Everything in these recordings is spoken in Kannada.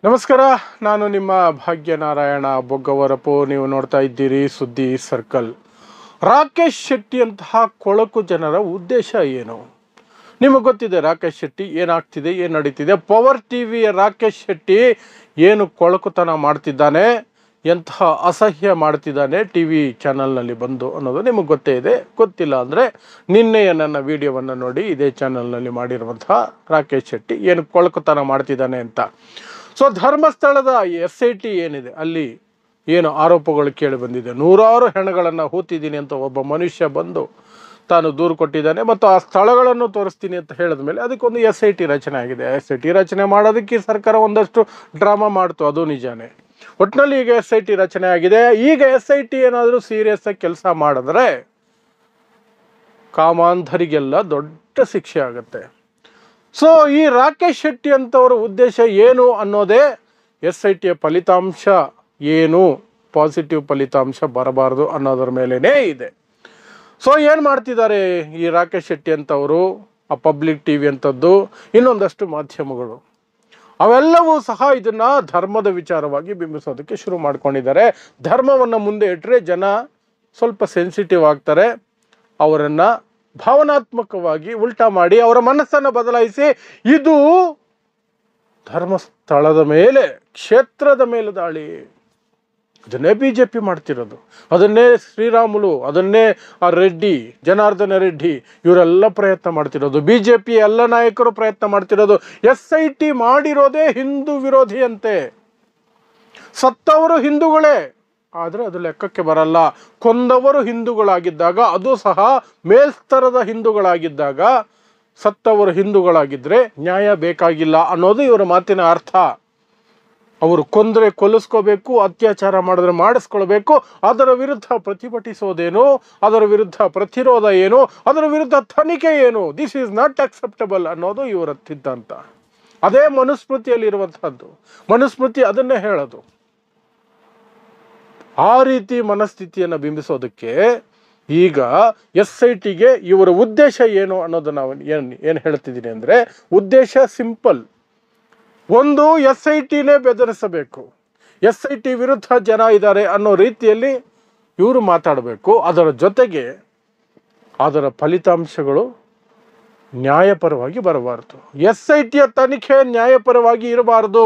ನಮಸ್ಕಾರ. ನಾನು ನಿಮ್ಮ ಭಾಗ್ಯನಾರಾಯಣ ಬೊಗ್ಗವರಪು. ನೀವು ನೋಡ್ತಾ ಇದ್ದೀರಿ ಸುದ್ದಿ ಸರ್ಕಲ್. ರಾಕೇಶ್ ಶೆಟ್ಟಿ ಅಂತಹ ಕೊಳಕು ಜನರ ಉದ್ದೇಶ ಏನು? ನಿಮಗೆ ಗೊತ್ತಿದೆ ರಾಕೇಶ್ ಶೆಟ್ಟಿ ಏನಾಗ್ತಿದೆ, ಏನು ನಡೀತಿದೆ. ಪವರ್ ಟಿವಿಯ ರಾಕೇಶ್ ಶೆಟ್ಟಿ ಏನು ಕೊಳಕುತನ ಮಾಡ್ತಿದ್ದಾನೆ, ಎಂತಹ ಅಸಹ್ಯ ಮಾಡ್ತಿದ್ದಾನೆ ಟಿ ವಿ ಚಾನಲ್ನಲ್ಲಿ ಬಂದು ಅನ್ನೋದು ನಿಮಗೆ ಗೊತ್ತೇ ಇದೆ. ಗೊತ್ತಿಲ್ಲ ಅಂದರೆ ನಿನ್ನೆಯ ನನ್ನ ವಿಡಿಯೋವನ್ನು ನೋಡಿ, ಇದೇ ಚಾನಲ್ನಲ್ಲಿ ಮಾಡಿರುವಂತಹ ರಾಕೇಶ್ ಶೆಟ್ಟಿ ಏನು ಕೊಳಕುತನ ಮಾಡ್ತಿದ್ದಾನೆ ಅಂತ. ಸೊ ಧರ್ಮಸ್ಥಳದ SIT ಏನಿದೆ, ಅಲ್ಲಿ ಏನು ಆರೋಪಗಳು ಕೇಳಿ ಬಂದಿದೆ. 100 ಹೆಣಗಳನ್ನು ಹೂತಿದ್ದೀನಿ ಅಂತ ಒಬ್ಬ ಮನುಷ್ಯ ಬಂದು ತಾನು ದೂರು ಕೊಟ್ಟಿದ್ದಾನೆ ಮತ್ತು ಆ ಸ್ಥಳಗಳನ್ನು ತೋರಿಸ್ತೀನಿ ಅಂತ ಹೇಳಿದ ಮೇಲೆ ಅದಕ್ಕೊಂದು SIT ರಚನೆ ಆಗಿದೆ. SIT ರಚನೆ ಮಾಡೋದಕ್ಕೆ ಸರ್ಕಾರ ಒಂದಷ್ಟು ಡ್ರಾಮಾ ಮಾಡ್ತು, ಅದು ನಿಜಾನೇ. ಒಟ್ಟಿನಲ್ಲಿ ಈಗ SIT ರಚನೆ ಆಗಿದೆ. ಈಗ SIT ಏನಾದರೂ ಸೀರಿಯಸ್ ಆಗಿ ಕೆಲಸ ಮಾಡಿದ್ರೆ ಕಾಮಾಂಧರಿಗೆಲ್ಲ ದೊಡ್ಡ ಶಿಕ್ಷೆ ಆಗುತ್ತೆ. ಸೊ ಈ ರಾಕೇಶ್ ಶೆಟ್ಟಿ ಅಂತವರ ಉದ್ದೇಶ ಏನು ಅನ್ನೋದೇ SITಯ ಫಲಿತಾಂಶ ಏನು, ಪಾಸಿಟಿವ್ ಫಲಿತಾಂಶ ಬರಬಾರ್ದು ಅನ್ನೋದ್ರ ಮೇಲೇ ಇದೆ. ಸೊ ಏನು ಮಾಡ್ತಿದ್ದಾರೆ ಈ ರಾಕೇಶ್ ಶೆಟ್ಟಿ ಅಂತವರು, ಆ ಪಬ್ಲಿಕ್ TV ಅಂಥದ್ದು, ಇನ್ನೊಂದಷ್ಟು ಮಾಧ್ಯಮಗಳು, ಅವೆಲ್ಲವೂ ಸಹ ಇದನ್ನು ಧರ್ಮದ ವಿಚಾರವಾಗಿ ಬಿಂಬಿಸೋದಕ್ಕೆ ಶುರು ಮಾಡ್ಕೊಂಡಿದ್ದಾರೆ. ಧರ್ಮವನ್ನು ಮುಂದೆ ಇಟ್ಟರೆ ಜನ ಸ್ವಲ್ಪ ಸೆನ್ಸಿಟಿವ್ ಆಗ್ತಾರೆ, ಅವರನ್ನು ಭಾವನಾತ್ಮಕವಾಗಿ ಉಲ್ಟಾ ಮಾಡಿ ಅವರ ಮನಸ್ಸನ್ನು ಬದಲಾಯಿಸಿ ಇದು ಧರ್ಮಸ್ಥಳದ ಮೇಲೆ, ಕ್ಷೇತ್ರದ ಮೇಲೆ ದಾಳಿ, ಅದನ್ನೇ BJP ಮಾಡ್ತಿರೋದು, ಅದನ್ನೇ ಶ್ರೀರಾಮುಲು, ಅದನ್ನೇ ಆ ರೆಡ್ಡಿ, ಜನಾರ್ದನ ರೆಡ್ಡಿ ಇವರೆಲ್ಲ ಪ್ರಯತ್ನ ಮಾಡ್ತಿರೋದು, BJP ಎಲ್ಲ ನಾಯಕರು ಪ್ರಯತ್ನ ಮಾಡ್ತಿರೋದು. SIT ಮಾಡಿರೋದೇ ಹಿಂದೂ ವಿರೋಧಿ ಅಂತೆ. ಸತ್ತವರು ಹಿಂದೂಗಳೇ, ಆದರೆ ಅದು ಲೆಕ್ಕಕ್ಕೆ ಬರಲ್ಲ. ಕೊಂದವರು ಹಿಂದೂಗಳಾಗಿದ್ದಾಗ, ಅದು ಸಹ ಮೇಲ್ಸ್ತರದ ಹಿಂದೂಗಳಾಗಿದ್ದಾಗ, ಸತ್ತವರು ಹಿಂದೂಗಳಾಗಿದ್ದರೆ ನ್ಯಾಯ ಬೇಕಾಗಿಲ್ಲ ಅನ್ನೋದು ಇವರ ಮಾತಿನ ಅರ್ಥ. ಅವರು ಕೊಂದರೆ ಕೊಲ್ಲಿಸ್ಕೋಬೇಕು, ಅತ್ಯಾಚಾರ ಮಾಡಿದ್ರೆ ಮಾಡಿಸ್ಕೊಳ್ಬೇಕು, ಅದರ ವಿರುದ್ಧ ಪ್ರತಿಭಟಿಸೋದೇನು, ಅದರ ವಿರುದ್ಧ ಪ್ರತಿರೋಧ ಏನು, ಅದರ ವಿರುದ್ಧ ತನಿಖೆ ಏನು, ದಿಸ್ ಈಸ್ ನಾಟ್ ಅಕ್ಸೆಪ್ಟಬಲ್ ಅನ್ನೋದು ಇವರ ಸಿದ್ಧಾಂತ. ಅದೇ ಮನುಸ್ಮೃತಿಯಲ್ಲಿರುವಂತಹದ್ದು. ಮನುಸ್ಮೃತಿ ಅದನ್ನೇ ಹೇಳೋದು. ಆ ರೀತಿ ಮನಸ್ಥಿತಿಯನ್ನು ಬಿಂಬಿಸೋದಕ್ಕೆ ಈಗ SITಗೆ ಇವರ ಉದ್ದೇಶ ಏನು ಅನ್ನೋದು ನಾವು ಏನು ಹೇಳ್ತಿದ್ದೀನಿ ಅಂದರೆ, ಉದ್ದೇಶ ಸಿಂಪಲ್. ಒಂದು, SITನೇ ಬೆದರಿಸಬೇಕು, SIT ವಿರುದ್ಧ ಜನ ಇದ್ದಾರೆ ಅನ್ನೋ ರೀತಿಯಲ್ಲಿ ಇವರು ಮಾತಾಡಬೇಕು. ಅದರ ಜೊತೆಗೆ ಅದರ ಫಲಿತಾಂಶಗಳು ನ್ಯಾಯಪರವಾಗಿ ಬರಬಾರ್ದು. SITಯ ತನಿಖೆ ನ್ಯಾಯಪರವಾಗಿ ಇರಬಾರ್ದು.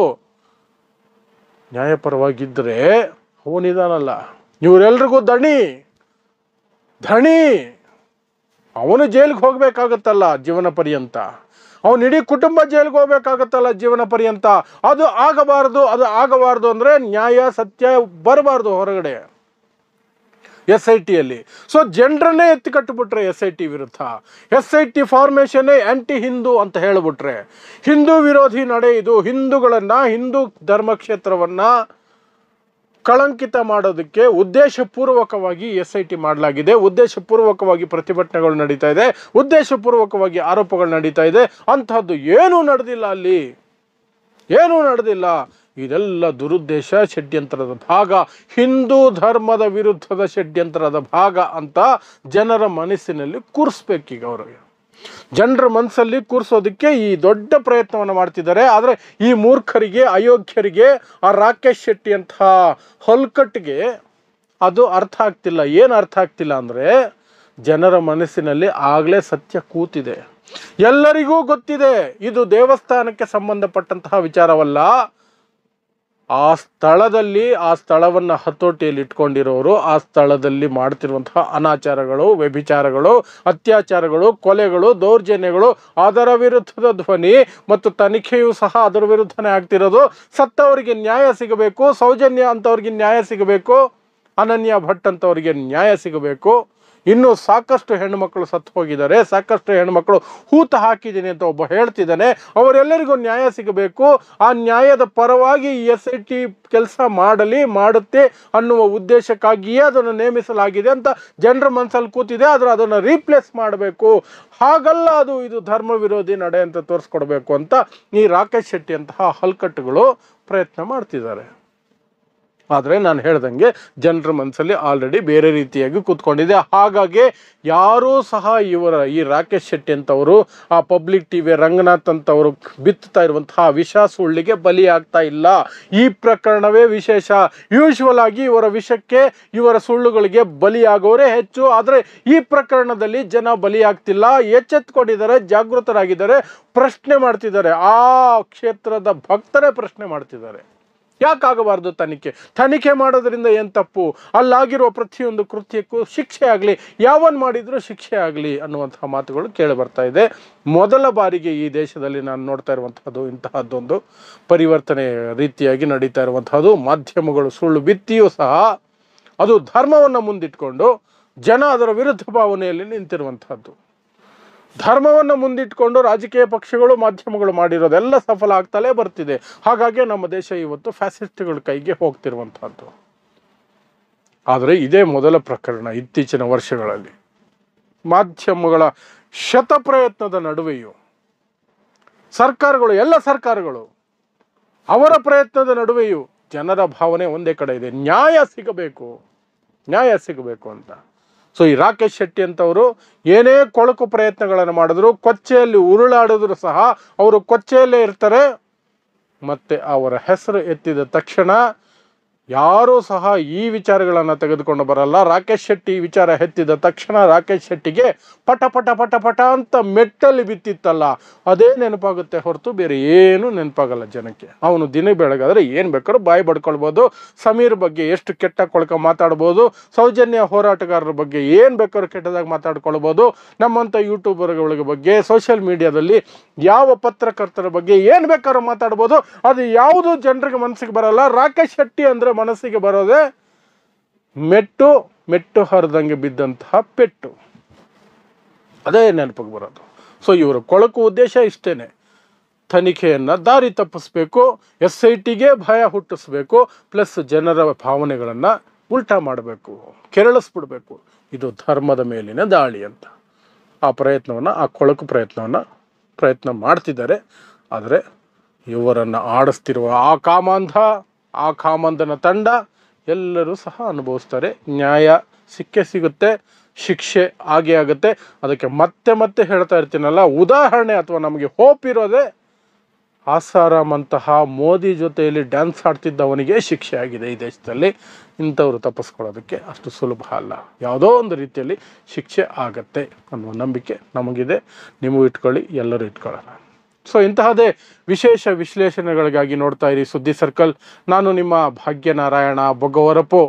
ನ್ಯಾಯಪರವಾಗಿದ್ದರೆ ಅವನಿದಾನಲ್ಲ, ಇವರೆಲ್ರಿಗೂ ಧಣಿ, ಅವನು ಜೈಲಿಗೆ ಹೋಗ್ಬೇಕಾಗತ್ತಲ್ಲ ಜೀವನ ಪರ್ಯಂತ, ಅವನು ಇಡೀ ಕುಟುಂಬ ಜೈಲಿಗೆ ಹೋಗ್ಬೇಕಾಗತ್ತಲ್ಲ ಜೀವನ ಪರ್ಯಂತ. ಅದು ಆಗಬಾರ್ದು ಅಂದರೆ ನ್ಯಾಯ ಸತ್ಯ ಬರಬಾರ್ದು ಹೊರಗಡೆ SITಯಲ್ಲಿ. ಸೊ ಜನರನ್ನೇ ಎತ್ತಿಕಟ್ಟಿಬಿಟ್ರೆ SIT ವಿರುದ್ಧ, SIT ಫಾರ್ಮೇಷನ್ನೇ ಆ್ಯಂಟಿ ಹಿಂದೂ ಅಂತ ಹೇಳಿಬಿಟ್ರೆ, ಹಿಂದೂ ವಿರೋಧಿ ನಡೆ ಇದು. ಹಿಂದೂಗಳನ್ನು, ಹಿಂದೂ ಧರ್ಮಕ್ಷೇತ್ರವನ್ನು ಕಳಂಕಿತ ಮಾಡೋದಕ್ಕೆ ಉದ್ದೇಶಪೂರ್ವಕವಾಗಿ SIT ಮಾಡಲಾಗಿದೆ. ಉದ್ದೇಶಪೂರ್ವಕವಾಗಿ ಪ್ರತಿಭಟನೆಗಳು ನಡೀತಾ ಇದೆ, ಉದ್ದೇಶಪೂರ್ವಕವಾಗಿ ಆರೋಪಗಳು ನಡೀತಾ ಇದೆ. ಅಂತಹದ್ದು ಏನೂ ನಡೆದಿಲ್ಲ, ಅಲ್ಲಿ ಏನೂ ನಡೆದಿಲ್ಲ. ಇದೆಲ್ಲ ದುರುದ್ದೇಶ, ಷಡ್ಯಂತ್ರದ ಭಾಗ, ಹಿಂದೂ ಧರ್ಮದ ವಿರುದ್ಧದ ಷಡ್ಯಂತ್ರದ ಭಾಗ ಅಂತ ಜನರ ಮನಸ್ಸಿನಲ್ಲಿ ಕೂರಿಸ್ಬೇಕೀಗ. ಅವರಿಗೆ ಜನರ ಮನಸ್ಸಲ್ಲಿ ಕೂರಿಸೋದಕ್ಕೆ ಈ ದೊಡ್ಡ ಪ್ರಯತ್ನವನ್ನು ಮಾಡ್ತಿದ್ದಾರೆ. ಆದರೆ ಈ ಮೂರ್ಖರಿಗೆ, ಅಯೋಗ್ಯರಿಗೆ, ಆ ರಾಕೇಶ್ ಶೆಟ್ಟಿ ಅಂತಹ ಹೊಲ್ಕಟ್ಟಿಗೆ ಅದು ಅರ್ಥ ಆಗ್ತಿಲ್ಲ. ಏನು ಅರ್ಥ ಆಗ್ತಿಲ್ಲ ಅಂದರೆ, ಜನರ ಮನಸ್ಸಿನಲ್ಲಿ ಆಗಲೇ ಸತ್ಯ ಕೂತಿದೆ. ಎಲ್ಲರಿಗೂ ಗೊತ್ತಿದೆ ಇದು ದೇವಸ್ಥಾನಕ್ಕೆ ಸಂಬಂಧಪಟ್ಟಂತಹ ವಿಚಾರವಲ್ಲ. ಆ ಸ್ಥಳದಲ್ಲಿ, ಆ ಸ್ಥಳವನ್ನು ಹತೋಟಿಯಲ್ಲಿ ಇಟ್ಕೊಂಡಿರೋರು, ಆ ಸ್ಥಳದಲ್ಲಿ ಮಾಡ್ತಿರುವಂತಹ ಅನಾಚಾರಗಳು, ವ್ಯಭಿಚಾರಗಳು, ಅತ್ಯಾಚಾರಗಳು, ಕೊಲೆಗಳು, ದೌರ್ಜನ್ಯಗಳು, ಅದರ ವಿರುದ್ಧದ ಧ್ವನಿ ಮತ್ತು ತನಿಖೆಯೂ ಸಹ ಅದರ ವಿರುದ್ಧನೇ ಆಗ್ತಿರೋದು. ಸತ್ತವರಿಗೆ ನ್ಯಾಯ ಸಿಗಬೇಕು, ಸೌಜನ್ಯ ಅಂತವ್ರಿಗೆ ನ್ಯಾಯ ಸಿಗಬೇಕು, ಅನನ್ಯ ಭಟ್ ಅಂತವರಿಗೆ ನ್ಯಾಯ ಸಿಗಬೇಕು. ಇನ್ನೂ ಸಾಕಷ್ಟು ಹೆಣ್ಣುಮಕ್ಕಳು ಸತ್ತು ಹೋಗಿದ್ದಾರೆ, ಸಾಕಷ್ಟು ಹೆಣ್ಣುಮಕ್ಕಳು ಹೂತು ಹಾಕಿದ್ದೀನಿ ಅಂತ ಒಬ್ಬ ಹೇಳ್ತಿದ್ದಾನೆ. ಅವರೆಲ್ಲರಿಗೂ ನ್ಯಾಯ ಸಿಗಬೇಕು. ಆ ನ್ಯಾಯದ ಪರವಾಗಿ SIT ಕೆಲಸ ಮಾಡುತ್ತೆ ಅನ್ನುವ ಉದ್ದೇಶಕ್ಕಾಗಿಯೇ ಅದನ್ನು ನೇಮಿಸಲಾಗಿದೆ ಅಂತ ಜನರ ಮನಸ್ಸಲ್ಲಿ ಕೂತಿದೆ. ಆದರೆ ಅದನ್ನು ರೀಪ್ಲೇಸ್ ಮಾಡಬೇಕು, ಹಾಗಲ್ಲ, ಇದು ಧರ್ಮ ವಿರೋಧಿ ನಡೆ ಅಂತ ತೋರಿಸ್ಕೊಡ್ಬೇಕು ಅಂತ ಈ ರಾಕೇಶ್ ಶೆಟ್ಟಿ ಅಂತಹ ಹಲ್ಕಟ್ಟುಗಳು ಪ್ರಯತ್ನ ಮಾಡ್ತಿದ್ದಾರೆ. ಆದರೆ ನಾನು ಹೇಳ್ದಂಗೆ ಜನರ ಮನಸ್ಸಲ್ಲಿ ಆಲ್ರೆಡಿ ಬೇರೆ ರೀತಿಯಾಗಿ ಕೂತ್ಕೊಂಡಿದೆ. ಹಾಗಾಗಿ ಯಾರೂ ಸಹ ಈ ರಾಕೇಶ್ ಶೆಟ್ಟಿ ಅಂತವರು, ಆ ಪಬ್ಲಿಕ್ ಟಿವಿ ರಂಗನಾಥ್ ಅಂತವರು ಬಿತ್ತುತ್ತಾ ಇರುವಂತಹ ವಿಷ ಸುಳ್ಳಿಗೆ ಬಲಿ ಆಗ್ತಾ ಇಲ್ಲ. ಈ ಪ್ರಕರಣವೇ ವಿಶೇಷ. ಯೂಶುವಲ್ ಆಗಿ ಇವರ ವಿಷಕ್ಕೆ, ಇವರ ಸುಳ್ಳುಗಳಿಗೆ ಬಲಿಯಾಗೋರೇ ಹೆಚ್ಚು. ಆದರೆ ಈ ಪ್ರಕರಣದಲ್ಲಿ ಜನ ಬಲಿಯಾಗ್ತಿಲ್ಲ, ಎಚ್ಚೆತ್ಕೊಂಡಿದ್ದಾರೆ, ಜಾಗೃತರಾಗಿದ್ದಾರೆ, ಪ್ರಶ್ನೆ ಮಾಡ್ತಿದ್ದಾರೆ. ಆ ಕ್ಷೇತ್ರದ ಭಕ್ತರೇ ಪ್ರಶ್ನೆ ಮಾಡ್ತಿದ್ದಾರೆ, ಯಾಕಾಗಬಾರ್ದು ತನಿಖೆ ಮಾಡೋದ್ರಿಂದ ಏನು ತಪ್ಪು, ಅಲ್ಲಾಗಿರುವ ಪ್ರತಿಯೊಂದು ಕೃತ್ಯಕ್ಕೂ ಶಿಕ್ಷೆ ಆಗಲಿ, ಯಾವನ್ ಮಾಡಿದ್ರೂ ಶಿಕ್ಷೆ ಆಗಲಿ ಅನ್ನುವಂತಹ ಮಾತುಗಳು ಕೇಳಿ ಬರ್ತಾ ಇದೆ. ಮೊದಲ ಬಾರಿಗೆ ಈ ದೇಶದಲ್ಲಿ ನಾನು ನೋಡ್ತಾ ಇರುವಂತಹದ್ದು ಇಂತಹದ್ದೊಂದು ಪರಿವರ್ತನೆ ರೀತಿಯಾಗಿ ನಡೀತಾ ಇರುವಂತಹದ್ದು. ಮಾಧ್ಯಮಗಳು ಸುಳ್ಳು ಬಿತ್ತಿಯೂ ಸಹ ಅದು ಧರ್ಮವನ್ನು ಮುಂದಿಟ್ಕೊಂಡು ಜನ ಅದರ ವಿರುದ್ಧ ಭಾವನೆಯಲ್ಲಿ ನಿಂತಿರುವಂತಹದ್ದು. ಧರ್ಮವನ್ನು ಮುಂದಿಟ್ಕೊಂಡು ರಾಜಕೀಯ ಪಕ್ಷಗಳು, ಮಾಧ್ಯಮಗಳು ಮಾಡಿರೋದೆಲ್ಲ ಸಫಲ ಆಗ್ತಲೇ ಬರ್ತಿದೆ. ಹಾಗಾಗಿ ನಮ್ಮ ದೇಶ ಇವತ್ತು ಫ್ಯಾಸಿಸ್ಟ್ಗಳ ಕೈಗೆ ಹೋಗ್ತಿರುವಂತಹದ್ದು. ಆದರೆ ಇದೇ ಮೊದಲ ಪ್ರಕರಣ ಇತ್ತೀಚಿನ ವರ್ಷಗಳಲ್ಲಿ. ಮಾಧ್ಯಮಗಳ ಶತಪ್ರಯತ್ನದ ನಡುವೆಯೂ ಸರ್ಕಾರಗಳು, ಎಲ್ಲ ಸರ್ಕಾರಗಳು ಅವರ ಪ್ರಯತ್ನದ ನಡುವೆಯೂ ಜನರ ಭಾವನೆ ಒಂದೇ ಕಡೆ ಇದೆ, ನ್ಯಾಯ ಸಿಗಬೇಕು ಅಂತ. ಸೊ ಈ ರಾಕೇಶ್ ಶೆಟ್ಟಿ ಅಂತವರು ಏನೇ ಕೊಳಕು ಪ್ರಯತ್ನಗಳನ್ನು ಮಾಡಿದ್ರು, ಕೊಚ್ಚೆಯಲ್ಲಿ ಉರುಳಾಡಿದ್ರು ಸಹ ಅವರು ಕೊಚ್ಚೆಯಲ್ಲೇ ಇರ್ತಾರೆ. ಮತ್ತು ಅವರ ಹೆಸರು ಎತ್ತಿದ ತಕ್ಷಣ ಯಾರೂ ಸಹ ಈ ವಿಚಾರಗಳನ್ನು ತೆಗೆದುಕೊಂಡು ಬರಲ್ಲ. ರಾಕೇಶ್ ಶೆಟ್ಟಿ ವಿಚಾರ ಎತ್ತಿದ ತಕ್ಷಣ ರಾಕೇಶ್ ಶೆಟ್ಟಿಗೆ ಪಟ ಪಟ ಪಟ ಪಟ ಅಂತ ಮೆಟ್ಟಲ್ಲಿ ಬಿತ್ತಿತ್ತಲ್ಲ, ಅದೇ ನೆನಪಾಗುತ್ತೆ ಹೊರತು ಬೇರೆ ಏನು ನೆನಪಾಗಲ್ಲ ಜನಕ್ಕೆ. ಅವನು ದಿನ ಬೆಳಗಾದ್ರೆ ಏನು ಬೇಕಾದ್ರೂ ಬಾಯಿ ಬಡ್ಕೊಳ್ಬೋದು, ಸಮೀರ್ ಬಗ್ಗೆ ಎಷ್ಟು ಕೆಟ್ಟ ಕೊಳಕ ಮಾತಾಡ್ಬೋದು, ಸೌಜನ್ಯ ಹೋರಾಟಗಾರರ ಬಗ್ಗೆ ಏನು ಬೇಕಾದ್ರೂ ಕೆಟ್ಟದಾಗಿ ಮಾತಾಡ್ಕೊಳ್ಬೋದು, ನಮ್ಮಂಥ ಯೂಟ್ಯೂಬರ್ಗಳ ಬಗ್ಗೆ, ಸೋಷಿಯಲ್ ಮೀಡಿಯಾದಲ್ಲಿ ಯಾವ ಪತ್ರಕರ್ತರ ಬಗ್ಗೆ ಏನು ಬೇಕಾದ್ರೂ ಮಾತಾಡ್ಬೋದು. ಅದು ಯಾವುದು ಜನರಿಗೆ ಮನಸ್ಸಿಗೆ ಬರಲ್ಲ. ರಾಕೇಶ್ ಶೆಟ್ಟಿ ಅಂದರೆ ಮನಸ್ಸಿಗೆ ಬರೋದೇ ಮೆಟ್ಟು ಹರಿದಂಗೆ ಬಿದ್ದಂತಹ ಪೆಟ್ಟು, ಅದೇ ನೆನಪಿಗೆ ಬರೋದು. ಸೊ ಇವರ ಕೊಳಕು ಉದ್ದೇಶ ಇಷ್ಟೇನೆ, ತನಿಖೆಯನ್ನು ದಾರಿ ತಪ್ಪಿಸ್ಬೇಕು, SITಗೆ ಭಯ ಹುಟ್ಟಿಸ್ಬೇಕು, ಪ್ಲಸ್ ಜನರ ಭಾವನೆಗಳನ್ನು ಉಲ್ಟಾ ಮಾಡಬೇಕು, ಕೆರಳಿಸ್ಬಿಡ್ಬೇಕು. ಇದು ಧರ್ಮದ ಮೇಲಿನ ದಾಳಿ ಅಂತ ಆ ಪ್ರಯತ್ನವನ್ನು, ಆ ಕೊಳಕು ಪ್ರಯತ್ನ ಮಾಡ್ತಿದ್ದಾರೆ. ಆದರೆ ಇವರನ್ನು ಆಡಿಸ್ತಿರುವ ಆ ಕಾಮಾಂಧನ ತಂಡ ಎಲ್ಲರೂ ಸಹ ಅನುಭವಿಸ್ತಾರೆ. ನ್ಯಾಯ ಸಿಗುತ್ತೆ, ಶಿಕ್ಷೆ ಆಗೇ ಆಗುತ್ತೆ. ಅದಕ್ಕೆ ಮತ್ತೆ ಹೇಳ್ತಾ ಇರ್ತೀನಲ್ಲ, ಉದಾಹರಣೆ ಅಥವಾ ನಮಗೆ ಹೋಪ್ ಇರೋದೇ ಆಸಾರಾಮ್ ಅಂತಹ ಮೋದಿ ಜೊತೆಯಲ್ಲಿ ಡ್ಯಾನ್ಸ್ ಆಡ್ತಿದ್ದವನಿಗೆ ಶಿಕ್ಷೆ ಆಗಿದೆ ಈ ದೇಶದಲ್ಲಿ. ಇಂಥವ್ರು ತಪ್ಪಿಸ್ಕೊಳ್ಳೋದಕ್ಕೆ ಅಷ್ಟು ಸುಲಭ ಅಲ್ಲ, ಯಾವುದೋ ಒಂದು ರೀತಿಯಲ್ಲಿ ಶಿಕ್ಷೆ ಆಗತ್ತೆ ಅನ್ನುವ ನಂಬಿಕೆ ನಮಗಿದೆ. ನೀವು ಇಟ್ಕೊಳ್ಳಿ, ಎಲ್ಲರೂ ಇಟ್ಕೊಳ್ಳೋಣ. ಸೊ ಇಂತಹದೇ ವಿಶೇಷ ವಿಶ್ಲೇಷಣೆಗಳಿಗಾಗಿ ನೋಡ್ತಾ ಇರಿ ಸುದ್ದಿ ಸರ್ಕಲ್. ನಾನು ನಿಮ್ಮ ಭಾಗ್ಯನಾರಾಯಣ ಬೊಗ್ಗವರಪು.